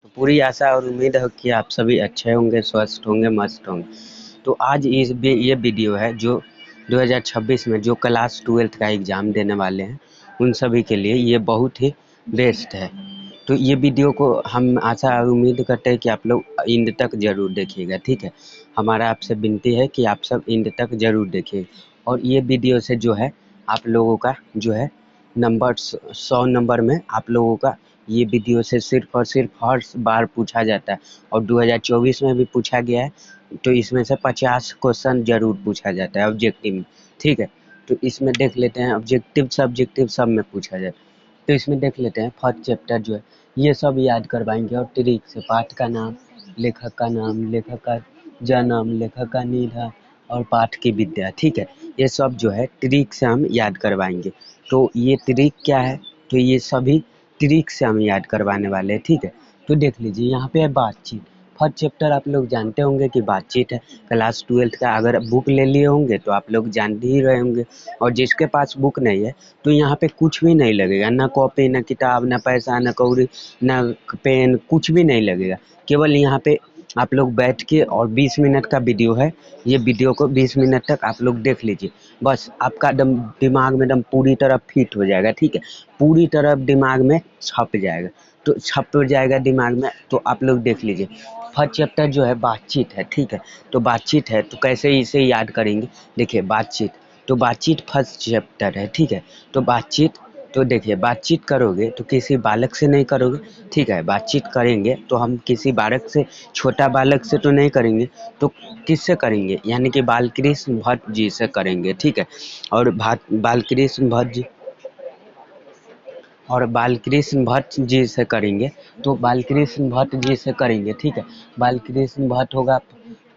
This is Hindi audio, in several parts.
तो पूरी आशा और उम्मीद है कि आप सभी अच्छे होंगे, स्वस्थ होंगे, मस्त होंगे। तो आज ये वीडियो है जो 2026 में जो क्लास 12th का एग्ज़ाम देने वाले हैं, उन सभी के लिए ये बहुत ही बेस्ट है। तो ये वीडियो को हम आशा और उम्मीद करते हैं कि आप लोग एंड तक ज़रूर देखिएगा, ठीक है। हमारा आपसे विनती है कि आप सब एंड तक ज़रूर देखिएगा और ये वीडियो से जो है आप लोगों का जो है नंबर 100 नंबर में आप लोगों का ये वीडियो से सिर्फ और सिर्फ हर बार पूछा जाता है और 2024 में भी पूछा गया है। तो इसमें से 50 क्वेश्चन ज़रूर पूछा जाता है ऑब्जेक्टिव में, ठीक है। तो इसमें देख लेते हैं ऑब्जेक्टिव सब्जेक्टिव सब में पूछा जाता है। तो इसमें देख लेते हैं फर्स्ट चैप्टर जो है ये सब याद करवाएंगे और ट्रिक से पाठ का नाम, लेखक का नाम, लेखक का जन्म, लेखक का निधन और पाठ की विद्या, ठीक है। ये सब जो है ट्रिक से हम याद करवाएंगे। तो ये ट्रिक क्या है, तो ये सभी ट्रिक से हम याद करवाने वाले हैं, ठीक है। तो देख लीजिए यहाँ पे है बातचीत। फर्स्ट चैप्टर आप लोग जानते होंगे कि बातचीत है। क्लास 12th का अगर बुक ले लिए होंगे तो आप लोग जान ही रहे होंगे और जिसके पास बुक नहीं है तो यहाँ पे कुछ भी नहीं लगेगा, ना कॉपी, ना किताब, ना पैसा, ना कौड़ी, ना पेन, कुछ भी नहीं लगेगा। केवल यहाँ पे आप लोग बैठ के और 20 मिनट का वीडियो है, ये वीडियो को 20 मिनट तक आप लोग देख लीजिए। बस आपका दिमाग में एकदम पूरी तरह फिट हो जाएगा, ठीक है। पूरी तरह दिमाग में छप जाएगा, तो छप जाएगा दिमाग में। तो आप लोग देख लीजिए फर्स्ट चैप्टर जो है बातचीत है, ठीक है। तो बातचीत है तो कैसे इसे याद करेंगे, देखिए बातचीत, तो बातचीत फर्स्ट चैप्टर है, ठीक है। तो बातचीत, तो देखिए बातचीत करोगे तो किसी बालक से नहीं करोगे, ठीक है। बातचीत करेंगे तो हम किसी बालक से, छोटा बालक से तो नहीं करेंगे, तो किससे करेंगे, यानी कि बालकृष्ण भट्ट जी से करेंगे, ठीक है। और बालकृष्ण भट्ट जी, और बालकृष्ण भट्ट जी से करेंगे, तो बालकृष्ण भट्ट जी से करेंगे, ठीक है। बालकृष्ण भट्ट होगा,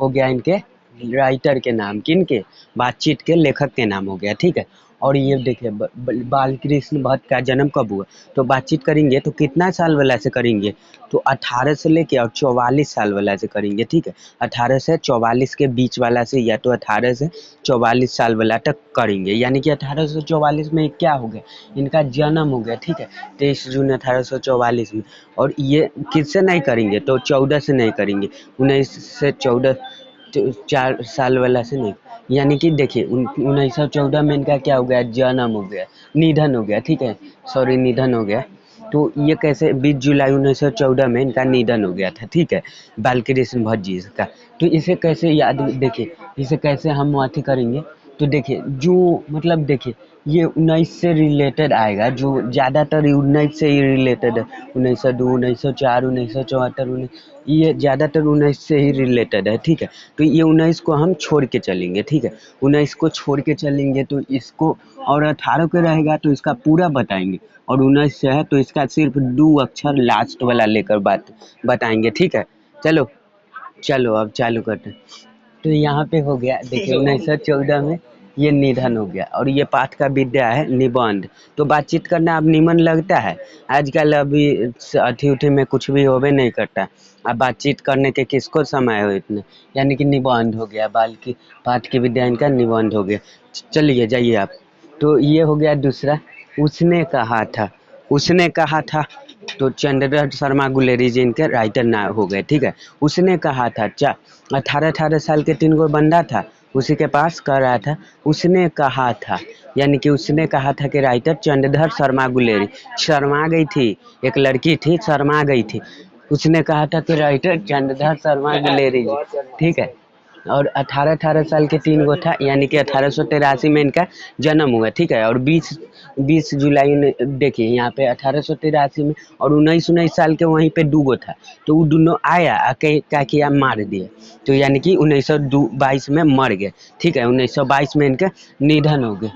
हो गया इनके राइटर के नाम, किन के, बातचीत के लेखक के नाम हो गया, ठीक है। और ये देखिए बालकृष्ण भट्ट का जन्म कब हुआ, तो बातचीत करेंगे तो कितना साल वाला से करेंगे, तो 18 से लेके और 44 साल वाला से करेंगे, ठीक है। 18 से 44 के बीच वाला से, या तो 18 से 44 साल वाला तक करेंगे, यानी कि 18 से 44 में क्या हो गया, इनका जन्म हो गया, ठीक है। 23 जून 1844 में। और ये किससे नहीं करेंगे, तो 14 से नहीं करेंगे, 19 से 14, 4 साल वाला से नहीं, यानी कि देखिए 1914 में इनका क्या हो गया, जन्म हो गया, निधन हो गया, ठीक है। सॉरी, निधन हो गया। तो ये कैसे 20 जुलाई 1914 में इनका निधन हो गया था, ठीक है, बालकृष्ण भट्ट जी का। तो इसे कैसे याद, देखिए इसे कैसे हम अथी करेंगे, तो देखिए जो मतलब देखिए ये 19 से रिलेटेड आएगा, जो ज़्यादातर 19 से ही रिलेटेड है। 1902, 1904, 1974, ये ज़्यादातर 19 से ही रिलेटेड है, ठीक है। तो ये 19 को हम छोड़ के चलेंगे, ठीक है। 19 को छोड़ के चलेंगे तो इसको, और 18 को रहेगा तो इसका पूरा बताएंगे, और 19 से है तो इसका सिर्फ 2 अक्षर लास्ट वाला लेकर बताएंगे, ठीक है। चलो चलो अब चालू करते हैं। तो यहाँ पे हो गया, देखिए 1914 में ये निधन हो गया, और ये पाठ का विद्या है निबंध। तो बातचीत करना अब निमन लगता है, आजकल अभी अथी उठी में कुछ भी होबे नहीं करता। अब बातचीत करने के किसको समय हो इतने, यानी कि निबंध हो गया, बाल की पाठ की विद्या इनका निबंध हो गया। चलिए जाइए आप। तो ये हो गया दूसरा, उसने कहा था, उसने कहा था, तो चंद्रदत्त शर्मा गुलेरी जी इनके राइटर ना हो गए, ठीक है। उसने कहा था, 18 साल के 3 गो बंदा था, उसी के पास कह रहा था, उसने कहा था, यानी कि उसने कहा था कि राइटर चंद्रदत्त शर्मा गुलेरी, शर्मा गई थी, एक लड़की थी शर्मा गई थी, उसने कहा था कि राइटर चंद्रदत्त शर्मा गुलेरी जी, ठीक है। और 18 साल के 3 गो था, यानी कि 1883 में इनका जन्म हुआ, ठीक है। और 20 जुलाई ने, देखिए यहाँ पे 1883 में, और 19 साल के वहीं पे 2 गो था, तो वो दोनों आया क्या किया, मार दिया। तो यानी कि 1922 में मर गए, ठीक है। 1922 में इनका निधन हो गया,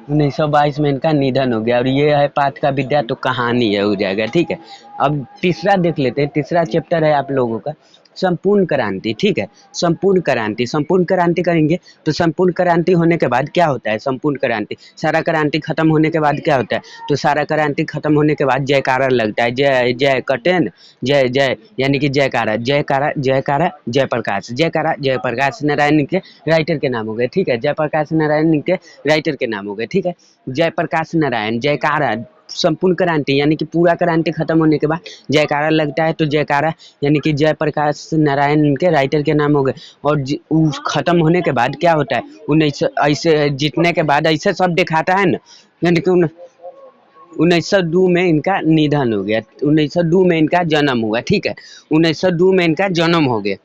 1922 में इनका निधन हो गया। और ये है पाठ का विद्या, तो कहानी है हो जाएगा, ठीक है। अब तीसरा देख लेते हैं, तीसरा चैप्टर है आप लोगों का संपूर्ण क्रांति, ठीक है। संपूर्ण क्रांति, संपूर्ण क्रांति करेंगे तो संपूर्ण क्रांति होने के बाद क्या होता है, संपूर्ण क्रांति, सारा क्रांति खत्म होने के बाद क्या होता है, तो सारा क्रांति खत्म होने के बाद जयकारा लगता है, जय जय कटेन, जय जय, यानी कि जयकारा जयकारा जयकारा जयप्रकाश, जयकारा जयप्रकाश नारायण के राइटर के नाम हो गए, ठीक है। जयप्रकाश नारायण के राइटर के नाम हो गए, ठीक है। जयप्रकाश नारायण, जयकारा संपूर्ण क्रांति यानी कि पूरा क्रांति खत्म होने के बाद जयकारा लगता है, तो जयकारा यानी कि जयप्रकाश नारायण इनके राइटर के नाम हो गए। और खत्म होने के बाद क्या होता है, 1900 ऐसे जीतने के बाद ऐसे सब दिखाता है ना, यानी कि 1902 में इनका निधन हो गया, 1902 में इनका जन्म हुआ, ठीक है, 1902 में इनका जन्म हो गया।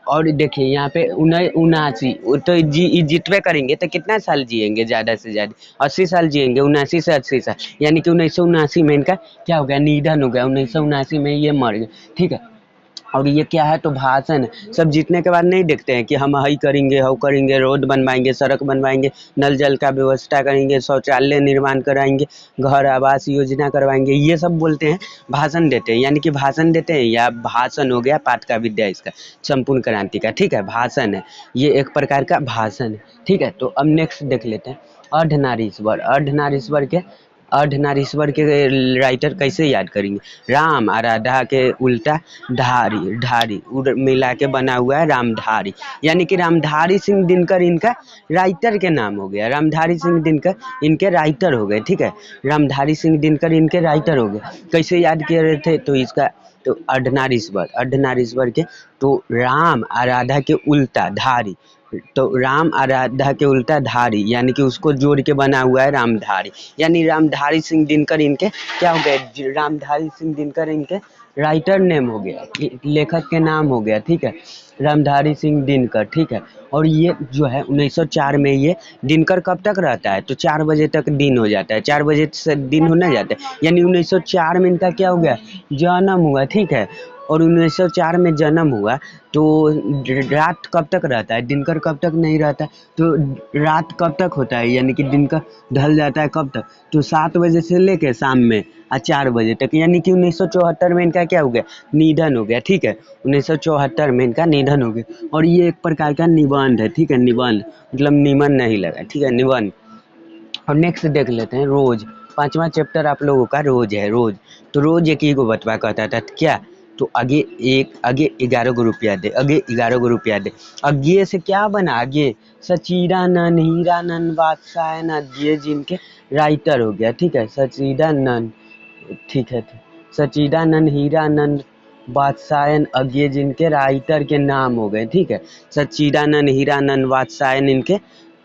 और देखिए यहाँ पे 79, तो जितवे करेंगे तो कितना साल जिएंगे, ज़्यादा से ज़्यादा 80 साल जिएंगे, 79 से 80 साल, यानी कि 1979 में इनका क्या हो गया, निधन हो गया, 1979 में ये मर गए, ठीक है। और ये क्या है, तो भाषण है। सब जीतने के बाद नहीं देखते हैं कि हम हई करेंगे, हव करेंगे, रोड बनवाएंगे, सड़क बनवाएंगे, नल जल का व्यवस्था करेंगे, शौचालय निर्माण कराएंगे, घर आवास योजना करवाएंगे, ये सब बोलते हैं, भाषण देते हैं, यानी कि भाषण देते हैं, या भाषण हो गया पाठ का विद्या इसका, संपूर्ण क्रांति का, ठीक है, भाषण है, ये एक प्रकार का भाषण है, ठीक है। तो अब नेक्स्ट देख लेते हैं अर्धनारीश्वर। अर्धनारीश्वर के राइटर कैसे याद करेंगे, राम और राधा के उल्टा ढारी मिला के बना हुआ है रामधारी, यानी कि रामधारी सिंह दिनकर इनका राइटर के नाम हो गया, रामधारी सिंह दिनकर इनके राइटर हो गए, ठीक है, रामधारी सिंह दिनकर इनके राइटर हो गए। कैसे याद किए रहे थे, तो इसका तो अर्धनारीश्वर के, तो राम और राधा के उल्टा धारी, तो राम और राधा के उल्टा धारी, यानी कि उसको जोड़ के बना हुआ है रामधारी, यानी रामधारी सिंह दिनकर इनके क्या हो गए, रामधारी सिंह दिनकर इनके राइटर नेम हो गया, लेखक के नाम हो गया, ठीक है, रामधारी सिंह दिनकर, ठीक है। और ये जो है 1904 में ये दिनकर कब तक रहता है, तो 4 बजे तक दिन हो जाता है, 4 बजे से दिन होने जाता है, यानी 1904 में इनका क्या हो गया, जन्म हुआ, ठीक है। और 1904 में जन्म हुआ, तो रात कब तक रहता है, दिनकर कब तक नहीं रहता, तो रात कब तक होता है, यानी कि दिन का ढल जाता है कब तक, तो 7 बजे से लेके शाम में 4 बजे तक, यानी कि 1974 में इनका क्या हो गया, निधन हो गया, ठीक है, 1974 में इनका निधन हो गया। और ये एक प्रकार का निबंध है, ठीक है, निबंध मतलब निमन नहीं लगा, ठीक है, निबंध। और नेक्स्ट देख लेते हैं रोज, 5वां चैप्टर आप लोगों का रोज है, रोज, तो रोज एक ही को बतवा कहता था क्या, तो आगे 11 गो रुपया दे, आगे 11 गो रुपया दे, आगे से क्या बना, आगे सचिदानंद हीरानंद बादशाह ये जिनके राइटर हो गया, ठीक है, सचिदानंद, ठीक है, सचिदानंद हीरानंद बादशायन अज्ञे जिनके राइटर के नाम हो गए, ठीक है, सच्चिदानंद हीरानंद बादशायन इनके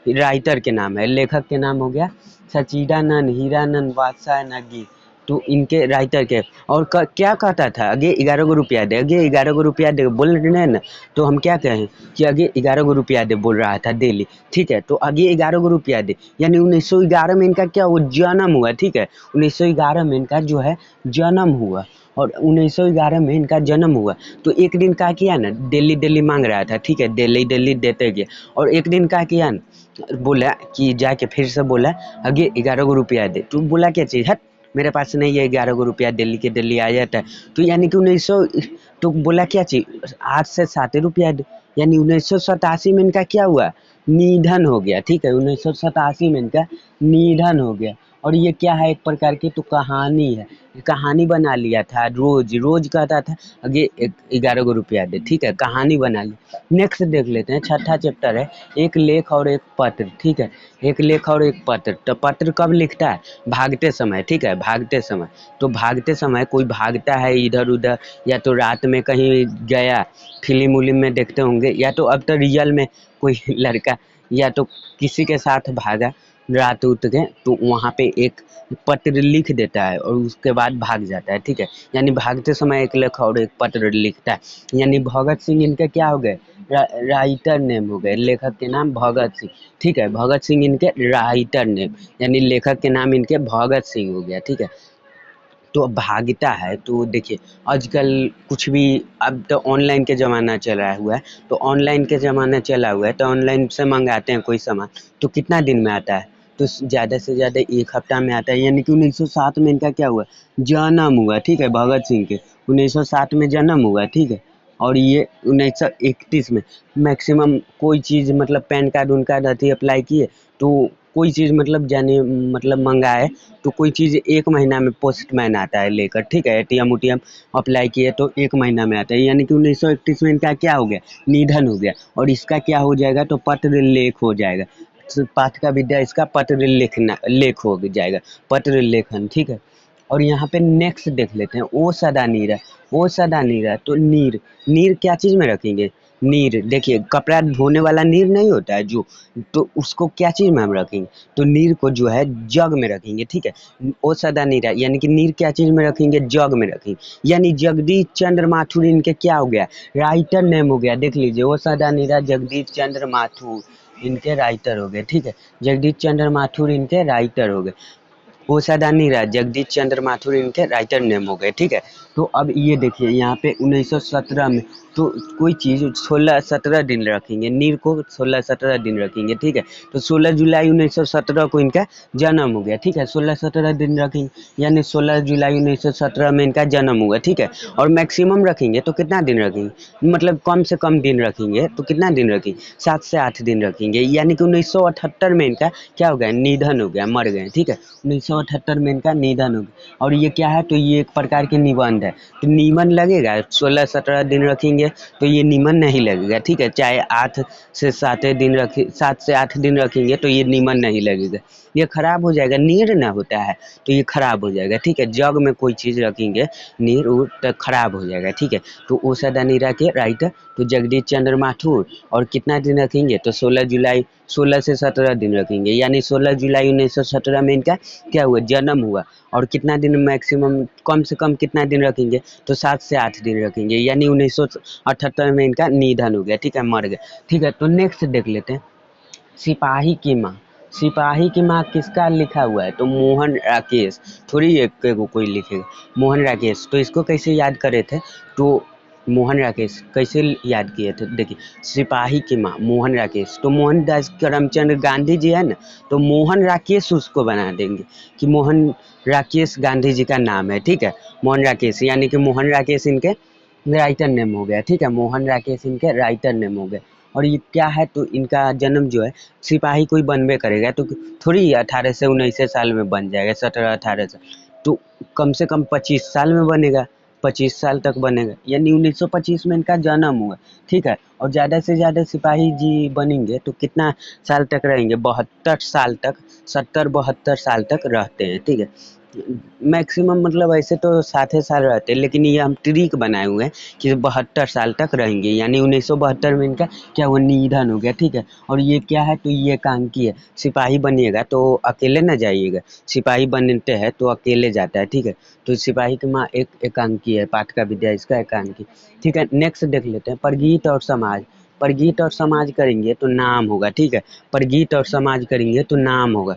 राइटर के नाम है, लेखक के नाम हो गया सच्चिदानंद हीरानंद बादशायन अज्ञे, तो इनके राइटर के। और क्या कहता था, आगे 11 गो रुपया दे, आगे 11 गो रुपया दे बोल रहे हैं ना, तो हम क्या कहें कि आगे 11 गो रुपया दे बोल रहा था डेली, ठीक है, तो आगे 11 गो रुपया दे, यानी 1911 में इनका क्या हुआ, जन्म हुआ, ठीक है, 1911 में इनका जो है जन्म हुआ। और 1911 में इनका जन्म हुआ, तो एक दिन क्या किया ना, डेली मांग रहा था, ठीक है, डेली देते गए। और एक दिन क्या किया ना, बोला कि जाके फिर से बोला आगे 11 गो रुपया दे, तो बोला क्या चीज़, हट मेरे पास नहीं है 11 गो रुपया, दिल्ली के दिल्ली आ जाता है, तो यानी कि 1900, तो बोला क्या चीज 8 से 7 रुपया दे, यानी 1987 में इनका क्या हुआ, निधन हो गया, ठीक है, 1987 में इनका निधन हो गया। और ये क्या है, एक प्रकार की तो कहानी है, कहानी बना लिया था, रोज कहता था आगे 11 गो रुपया दे, ठीक है, कहानी बना ली। नेक्स्ट देख लेते हैं, 6ठा चैप्टर है एक लेख और एक पत्र, ठीक है, एक लेख और एक पत्र, तो पत्र कब लिखता है, भागते समय, ठीक है, भागते समय, तो भागते समय कोई भागता है इधर उधर, या तो रात में कहीं गया, फिल्म उलिम में देखते होंगे, या तो अब तो रियल में कोई लड़का या तो किसी के साथ भागा रात उत के, तो वहाँ पे एक पत्र लिख देता है और उसके बाद भाग जाता है, ठीक है, यानी भागते समय एक लेख और एक पत्र लिखता है, यानी भगत सिंह इनके क्या हो गए, राइटर नेम हो गए, लेखक के नाम भगत सिंह, ठीक है, भगत सिंह इनके राइटर नेम, यानी लेखक के नाम इनके भगत सिंह हो गया, ठीक है। तो अब भागता है, तो देखिए आजकल कुछ भी, अब तो ऑनलाइन के ज़माना चला हुआ है, तो ऑनलाइन के ज़माना चला हुआ है, तो ऑनलाइन से मंगाते हैं कोई सामान, तो कितना दिन में आता है, तो ज़्यादा से ज़्यादा 1 हफ्ता में आता है, यानी कि 1907 में इनका क्या हुआ, जन्म हुआ, ठीक है, भगत सिंह के 1907 में जन्म हुआ, ठीक है। और ये 1931 में मैक्सिमम कोई चीज़ मतलब पैन कार्ड उन कार्ड अथी अप्लाई किए, तो कोई चीज़ मतलब जाने मतलब मंगाए, तो कोई चीज़ 1 महीना में पोस्टमैन आता है लेकर, ठीक है, एटीएम उटीएम अप्लाई किए तो 1 महीना में आता है, यानी कि 1931 में इनका क्या हो गया, निधन हो गया। और इसका क्या हो जाएगा, तो पत्र लेख हो जाएगा, पाठ का विद्या इसका पत्र लिखना लेख हो जाएगा, पत्र लेखन, ठीक है। और यहाँ पे नेक्स्ट देख लेते हैं, ओ सदा नीर है, ओ सदा नीर है तो नीर, नीर क्या चीज़ में रखेंगे, नीर देखिए कपड़ा धोने वाला नीर नहीं होता है जो, तो उसको क्या चीज़ में हम रखेंगे, तो नीर को जो है जग में रखेंगे, ठीक है। ओ सदा नीरा यानी कि नीर क्या चीज़ में रखेंगे, जग में रखेंगे, यानी जगदीश चंद्र माथुर इनके क्या हो गया, राइटर नेम हो गया, देख लीजिए ओ सदा नीरा जगदीश चंद्र माथुर इनके राइटर हो गए, ठीक है। जगदीश चंद्र माथुर इनके राइटर हो गए, वो सदा नहीं रहा, जगदीश चंद्र माथुर इनके राइटर नेम हो गए, ठीक है। तो अब ये देखिए यहाँ पे 1917 में तो कोई चीज़ 16-17 दिन रखेंगे, नीर को 16-17 दिन रखेंगे, ठीक है। तो 16 जुलाई 1917 को इनका जन्म हो गया, ठीक है। 16-17 दिन रखेंगे यानी 16 जुलाई 1917 में इनका जन्म हुआ, ठीक है। और मैक्सिमम रखेंगे तो कितना दिन रखेंगे, मतलब कम से कम दिन रखेंगे तो कितना दिन रखेंगे, 7 से 8 दिन रखेंगे, यानी कि 1978 में इनका क्या हो गया, निधन हो गया, मर गए, ठीक है। 1978 में इनका निधन हो गया। और ये क्या है, तो ये एक प्रकार के निबंध है, तो निबंध लगेगा 16-17 दिन रखेंगे तो ये निबंध नहीं लगेगा, ठीक है। चाहे 8 से 7 दिन रखें, 7 से 8 दिन रखेंगे तो ये निबंध नहीं लगेगा, ये खराब हो जाएगा, नीर ना होता है तो ये खराब हो जाएगा, ठीक है। जग में कोई चीज़ रखेंगे नीर वो तो खराब हो जाएगा, ठीक है। तो ओ सदा नीरा के राइटर तो जगदीश चंद्र माथुर, और कितना दिन रखेंगे तो 16 जुलाई, 16 से 17 दिन रखेंगे, यानी 16 जुलाई 1917 में इनका क्या हुआ, जन्म हुआ। और कितना दिन मैक्सिमम, कम से कम कितना दिन रखेंगे तो 7 से 8 दिन रखेंगे, यानी 1978 में इनका निधन हो गया, ठीक है, मर गए, ठीक है। तो नेक्स्ट देख लेते हैं, सिपाही की माँ, सिपाही की माँ किसका लिखा हुआ है, तो मोहन राकेश, थोड़ी एक को कोई लिखेगा, मोहन राकेश। तो इसको कैसे याद करे थे, तो मोहन राकेश कैसे याद किए थे, देखिए सिपाही की माँ मोहन राकेश, तो मोहनदास करमचंद गांधी जी है ना, तो मोहन राकेश उसको बना देंगे कि मोहन राकेश गांधी जी का नाम है, ठीक है। मोहन राकेश यानी कि मोहन राकेश इनके राइटर नेम हो गया, ठीक है, मोहन राकेश इनके राइटर नेम हो गए। और ये क्या है, तो इनका जन्म जो है सिपाही कोई बनबे करेगा तो थोड़ी 18 से 19 साल में बन जाएगा, 17-18 साल, तो कम से कम 25 साल में बनेगा, 25 साल तक बनेगा, यानी 1925 में इनका जन्म हुआ, ठीक है। और ज़्यादा से ज़्यादा सिपाही जी बनेंगे तो कितना साल तक रहेंगे, 72 साल तक, 70-72 साल तक रहते हैं, ठीक है। मैक्सिमम मतलब ऐसे तो 60 साल रहते हैं, लेकिन ये हम ट्रिक बनाए हुए हैं कि 72 साल तक रहेंगे, यानी 1972 में इनका क्या हुआ, निधन हो गया, ठीक है। और ये क्या है, तो ये एकांकी है, सिपाही बनिएगा तो अकेले ना जाइएगा, सिपाही बनते हैं तो अकेले जाता है, ठीक है। तो सिपाही की माँ एक एकांकी है, पाठ का विद्या इसका एकांकी, ठीक है। नेक्स्ट देख लेते हैं, परगीत और समाज, परगीत और समाज करेंगे तो नाम होगा, ठीक है। परगीत और समाज करेंगे तो नाम होगा,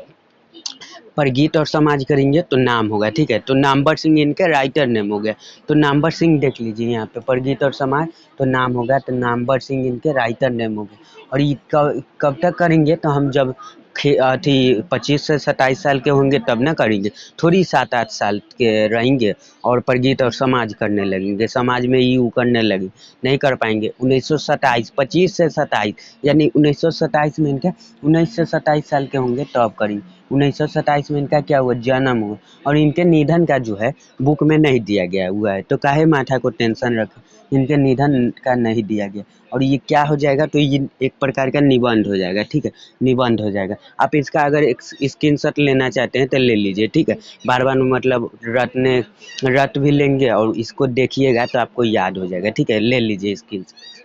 पर गीत और समाज करेंगे तो नाम होगा, ठीक है। तो नामवर सिंह इनके राइटर नेम हो गया, तो नामवर सिंह देख लीजिए यहाँ पे, पर गीत और समाज तो नाम होगा, तो नामवर सिंह इनके राइटर नेम हो गए। और ये कब कब तक करेंगे, तो हम जब अथी 25 से 27 साल के होंगे तब ना करेंगे, थोड़ी 7-8 साल के रहेंगे और परगीत और समाज करने लगेंगे, समाज में यू करने लगे, नहीं कर पाएंगे। 1927, 25 से 27 यानी 1927 में इनके 19 से 27 साल के होंगे तब करेंगे। 1927 में इनका क्या हुआ, जन्म हुआ। और इनके निधन का जो है बुक में नहीं दिया गया हुआ है, तो काहे माथा को टेंशन रखें, इनके निधन का नहीं दिया गया। और ये क्या हो जाएगा, तो ये एक प्रकार का निबंध हो जाएगा, ठीक है, निबंध हो जाएगा। आप इसका अगर एक स्क्रीनशॉट लेना चाहते हैं तो ले लीजिए, ठीक है। बार बार मतलब रट भी लेंगे और इसको देखिएगा तो आपको याद हो जाएगा, ठीक है, ले लीजिए स्क्रीनशॉट।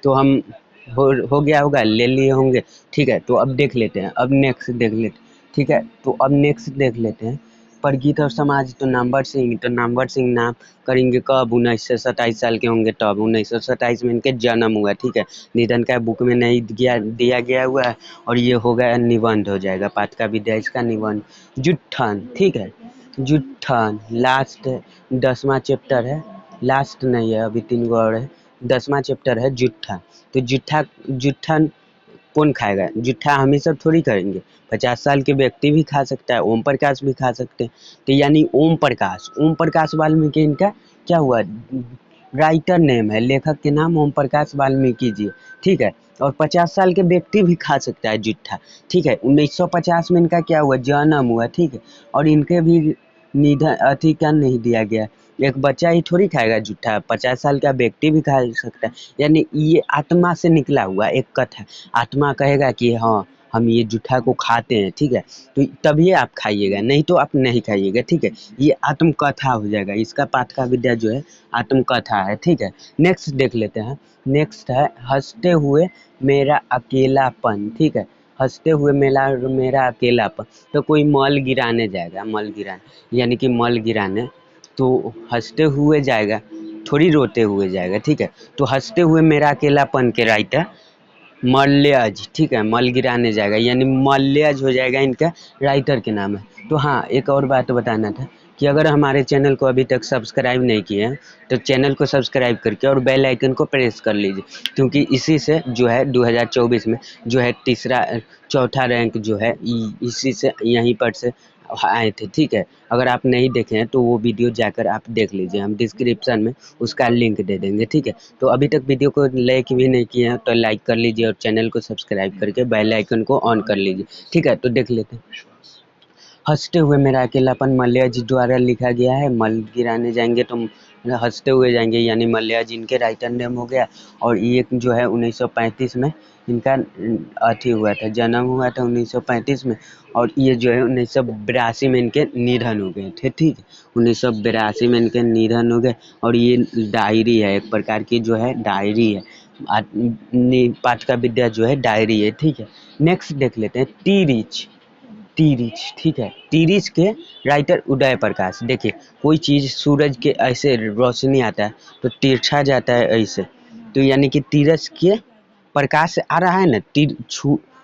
तो हम हो गया होगा, ले लिए होंगे, ठीक है। तो अब देख लेते हैं, अब नेक्स्ट देख लेते हैं, ठीक है। तो अब नेक्स्ट देख लेते हैं, परगीत और समाज तो नामवर सिंह, तो नामवर सिंह नाम करेंगे कब, 19 से 27 साल के होंगे तब, 1927 में इनके जन्म हुआ, ठीक है। निधन का बुक में नहीं दिया गया हुआ है। और ये हो गया निबंध हो जाएगा, पाठ का विद्या इसका निबंध। जुट्ठन, ठीक है, जुट्ठन लास्ट 10वां चैप्टर है, लास्ट नहीं है अभी, 3 गो और है, 10वां चैप्टर है जुट्ठा। तो जुट्ठा, जुट्ठा कौन खाएगा, जुट्ठा हम ही सब थोड़ी करेंगे, 50 साल के व्यक्ति भी खा सकता है, ओम प्रकाश भी खा सकते हैं। तो यानी ओम प्रकाश, ओम प्रकाश वाल्मीकि इनका क्या हुआ, राइटर नेम है, लेखक के नाम ओम प्रकाश वाल्मीकि जी, ठीक है। और 50 साल के व्यक्ति भी खा सकता है जुट्ठा, ठीक है। 1950 में इनका क्या हुआ, जन्म हुआ, ठीक है। और इनके भी निधन अथी का नहीं दिया गया। एक बच्चा ही थोड़ी खाएगा जूठा, 50 साल का व्यक्ति भी खा सकता है। यानी ये आत्मा से निकला हुआ एक कथा। आत्मा कहेगा कि हाँ हम ये जूठा को खाते हैं, ठीक है, तो तभी आप खाइएगा, नहीं तो आप नहीं खाइएगा, ठीक है। ये आत्मकथा हो जाएगा, इसका पाठ का विद्या जो है आत्मकथा है, ठीक है। नेक्स्ट देख लेते हैं। नेक्स्ट है हंसते हुए मेरा अकेलापन, ठीक है। हंसते हुए मेरा अकेलापन, तो कोई मल गिराने जाएगा, मल गिराने यानी कि मल गिराने, तो हंसते हुए जाएगा, थोड़ी रोते हुए जाएगा, ठीक है। तो हंसते हुए मेरा अकेलापन के राइटर मल्यज, ठीक है, मल गिराने जाएगा यानी मल्यज हो जाएगा, इनका राइटर के नाम है। तो हाँ, एक और बात बताना था कि अगर हमारे चैनल को अभी तक सब्सक्राइब नहीं किए हैं तो चैनल को सब्सक्राइब करके और बेल आइकन को प्रेस कर लीजिए, क्योंकि इसी से जो है 2024 में जो है चौथा रैंक जो है इसी से यहीं पर से आए थे, ठीक है। अगर आप नहीं देखे हैं तो वो वीडियो जाकर आप देख लीजिए, हम डिस्क्रिप्शन में उसका लिंक दे देंगे, ठीक है। तो अभी तक वीडियो को लाइक भी नहीं किए हैं तो लाइक कर लीजिए और चैनल को सब्सक्राइब करके बेल आइकन को ऑन कर लीजिए, ठीक है। तो देख लेते हैं। हंसते हुए मेरा अकेलापन मल्लिया जी द्वारा लिखा गया है। मल गिराने जाएंगे तो हंसते हुए जाएंगे यानी मल्लिया जी इनके राइटर नेम हो गया। और ये जो है 1935 में इनका अथी हुआ था, जन्म हुआ था 1935 में। और ये जो है 1982 में इनके निधन हो गए थे, ठीक है। 1982 में इनके निधन हो गए। और ये डायरी है, एक प्रकार की जो है डायरी है, पाठ का विद्या जो है डायरी है, ठीक है। नेक्स्ट देख लेते हैं टी रिच। टी रिच, ठीक है। टी रिच के राइटर उदय प्रकाश। देखिए, कोई चीज़ सूरज के ऐसे रोशनी आता है तो तिरछा जाता है ऐसे, तो यानी कि तिरछ के प्रकाश से आ रहा है ना,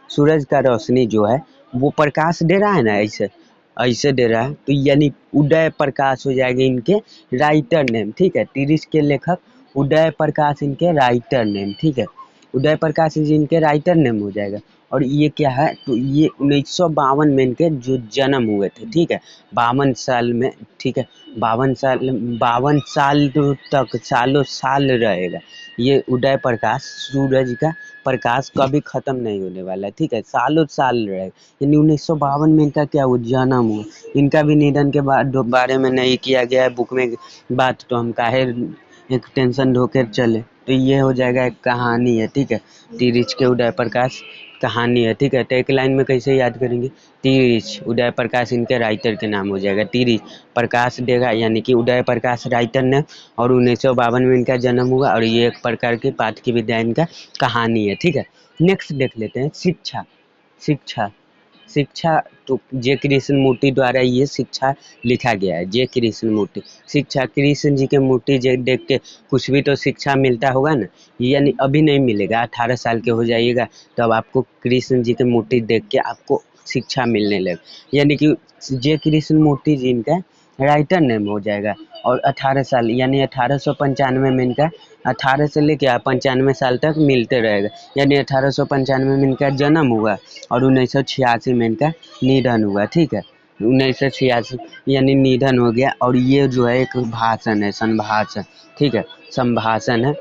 सूरज का रोशनी जो है वो प्रकाश दे रहा है ना, ऐसे ऐसे दे रहा है, तो यानी उदय प्रकाश हो जाएगा इनके राइटर नेम, ठीक है। तिरिश के लेखक उदय प्रकाश इनके राइटर नेम, ठीक है। उदय प्रकाश जी इनके राइटर नेम हो जाएगा। और ये क्या है, तो ये 1952 में इनके जो जन्म हुए थे, ठीक है। 52 साल में, ठीक है। 52 साल तक सालों साल रहेगा ये उदय प्रकाश। सूरज का प्रकाश कभी ख़त्म नहीं होने वाला है, ठीक है, सालों साल रहेगा। यानी 1952 में इनका क्या हुआ, जन्म हुआ। इनका भी निधन के बाद बारे में नहीं किया गया है बुक में बात, तो हम काहे एक टेंशन ढोकर चले। तो ये हो जाएगा, एक कहानी है, ठीक है। तिरिच के उदय प्रकाश कहानी है, ठीक है। तो एक लाइन में कैसे याद करेंगे, तिरिच उदय प्रकाश इनके राइटर के नाम हो जाएगा। तिरिच प्रकाश देगा यानी कि उदय प्रकाश राइटर ने, और 1952 में इनका जन्म हुआ। और ये एक प्रकार की पाठ की विद्या इनका कहानी है, ठीक है। नेक्स्ट देख लेते हैं शिक्षा। शिक्षा शिक्षा तो जे कृष्ण मूर्ति द्वारा ये शिक्षा लिखा गया है। जे कृष्ण मूर्ति शिक्षा, कृष्ण जी के मूर्ति देख के कुछ भी तो शिक्षा मिलता होगा ना। यानी अभी नहीं मिलेगा, 18 साल के हो जाइएगा तब आपको कृष्ण जी की मूर्ति देख के आपको शिक्षा मिलने लगे। यानी कि जे कृष्ण मूर्ति जी इनका राइटर नेम हो जाएगा। और 18 साल यानी 1895 में इनका 18 से लेकर 95 साल तक मिलते रहेगा। यानी 1895 में इनका जन्म हुआ और 1986 में इनका निधन हुआ, ठीक है। 1986 यानी निधन हो गया। और ये जो है एक भाषण है, संभाषण, ठीक है, संभाषण है।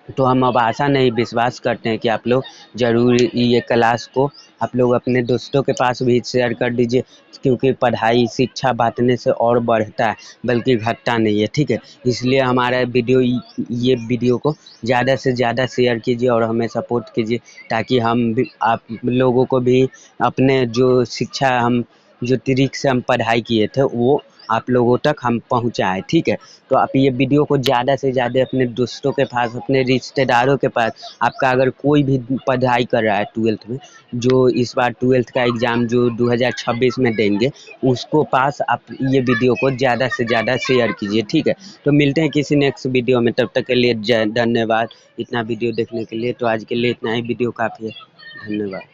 तो हम अब आशा नहीं विश्वास करते हैं कि आप लोग ज़रूर ये क्लास को आप लोग अपने दोस्तों के पास भी शेयर कर दीजिए, क्योंकि पढ़ाई शिक्षा बांटने से और बढ़ता है बल्कि घटता नहीं है, ठीक है। इसलिए हमारा ये वीडियो को ज़्यादा से ज़्यादा शेयर कीजिए और हमें सपोर्ट कीजिए, ताकि हम भी आप लोगों को भी अपने जो शिक्षा हम जो तरीक़े से हम पढ़ाई किए थे वो आप लोगों तक हम पहुँचाएँ, ठीक है। तो आप ये वीडियो को ज़्यादा से ज़्यादा अपने दोस्तों के पास, अपने रिश्तेदारों के पास, आपका अगर कोई भी पढ़ाई कर रहा है 12th में, जो इस बार 12th का एग्ज़ाम जो 2026 में देंगे, उसको पास आप ये वीडियो को ज़्यादा से ज़्यादा शेयर कीजिए, ठीक है। तो मिलते हैं किसी नेक्स्ट वीडियो में, तब तक के लिए धन्यवाद इतना वीडियो देखने के लिए। तो आज के लिए इतना ही वीडियो काफ़ी है, धन्यवाद।